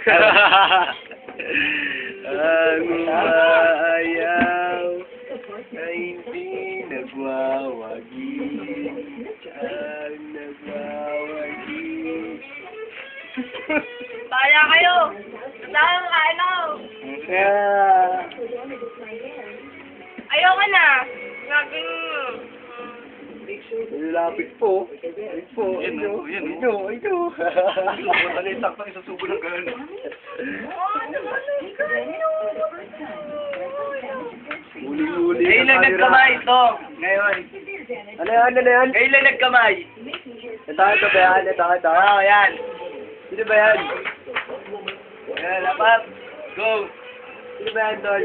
Ang maayaw ay hindi nagwawagi. Ang nagwawagi. Bala kayo! Saan ano? Ayoko na! Gagawin mo. Lapit po. Lapit po. Yan o, yan o. Ito, ito. Ano yung takpang isasubo ng gano'n? Uli-uli. Ngayon lang nagkamay ito. Ngayon. Ano yan? Ano yan? Ngayon lang nagkamay. Ito ba yan? Ito. Oo, yan. Sino ba yan? Yan, dapat. Go. Sino ba yan, Tol?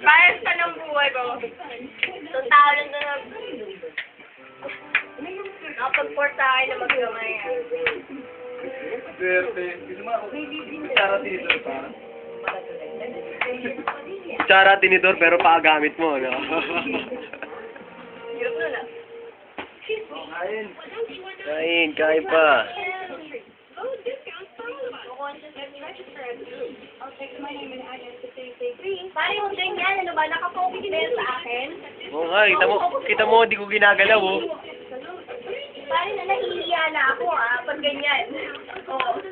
Parang sa ng buhay ko. Itong tao lang na nakapag-port sa akin na magkamay. Swerte. Gusto mo ako. Kutsara dito pa. Kutsara, tinidor, pero pakagamit mo, no? Hirap na na. Kain. Kain pa. Pare, yung ganyan, ano ba? Nakapokus na yun sa akin. Oo nga, kita mo, di ko ginagalaw, oh. Pare, nahihiya na ako, pag ganyan. Oo.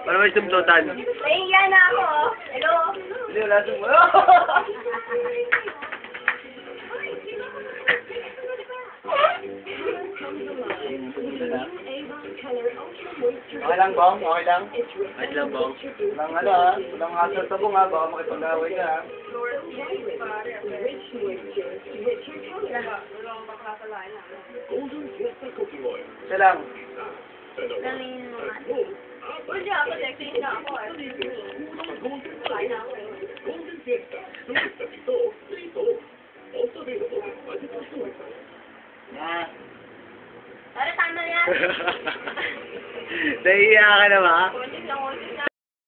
Para may sumtotan. Nahihiya na ako, Hello? Hindi, wala sa mo. Okay lang, Bong? Okay lang? Ay lang, bong. Walang ano ha? Walang hasal sa bong ha? Baka makipag-away ka ha? Isa lang. Galing mo nga. Hindi ako, sexy na ako, Kain na ako, Yan. Pare, tama yan. Nahihiya ka na ba? Kunti lang,